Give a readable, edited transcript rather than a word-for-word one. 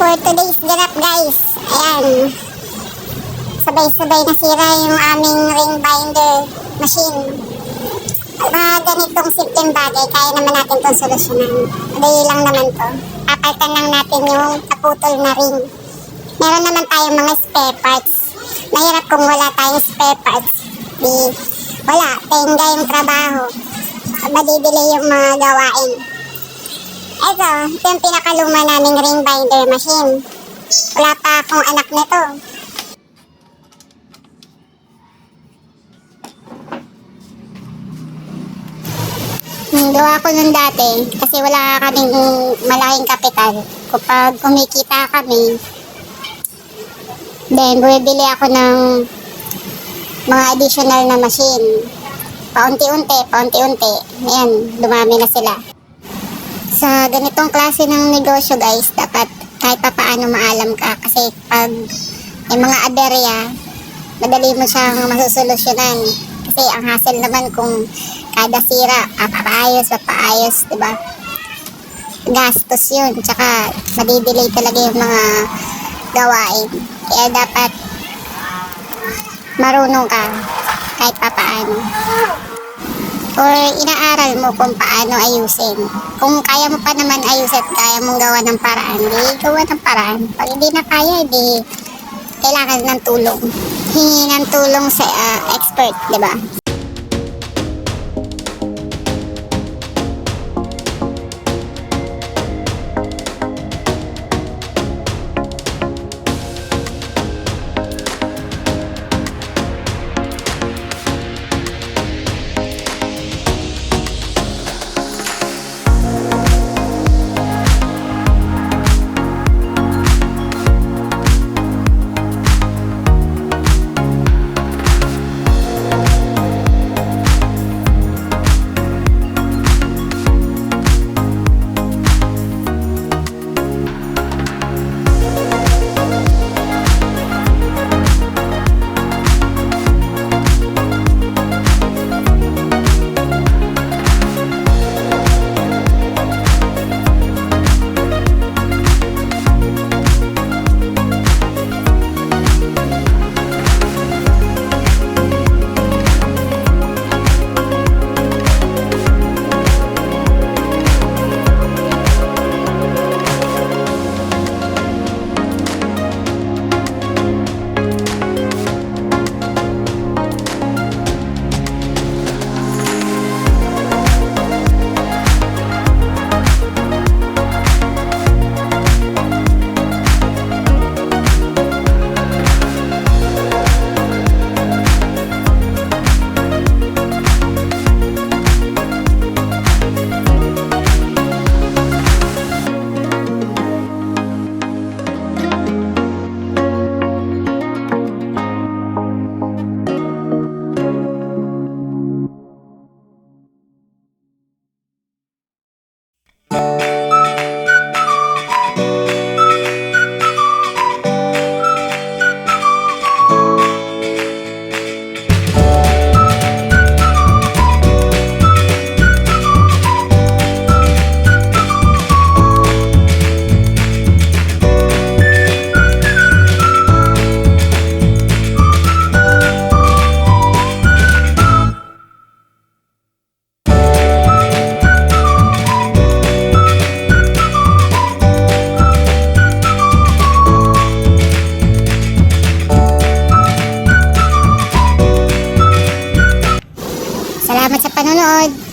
For today's ganap guys, ayan, sabay-sabay nasira yung aming ring binder machine. Mga ganitong simpleng bagay, kaya naman natin itong solusyonan. Madali lang naman to. Papalitan lang natin yung naputol na ring. Meron naman tayong mga spare parts. Mahirap kung wala tayong spare parts. Di, wala, tenga yung trabaho. Madidelay yung mga gawain. Ito yung pinakaluma naming ring binder machine. Wala pa akong anak nito. Gawa ko nun dati kasi wala kaming malaking kapital. Kapag kumikita kami, then bumibili ako ng mga additional na machine. Paunti-unti. Ayan, dumami na sila. Sa ganitong klase ng negosyo guys, dapat kahit pa paano maalam ka. Kasi pag may mga aberya, madali mo siyang masusolusyonan. Kasi ang hassle naman kung kada sira, papaayos, diba? Gastos yun. Tsaka madidelay talaga yung mga gawain. Kaya dapat marunong ka kahit pa paano. Or inaaral mo kung paano ayusin. Kung kaya mo pa naman ayusin at kaya mong gawa ng paraan, di gawa ng paraan. Pag hindi na kaya, di kailangan ng tulong. Hingi ng tulong sa expert, diba? Salamat sa panonood.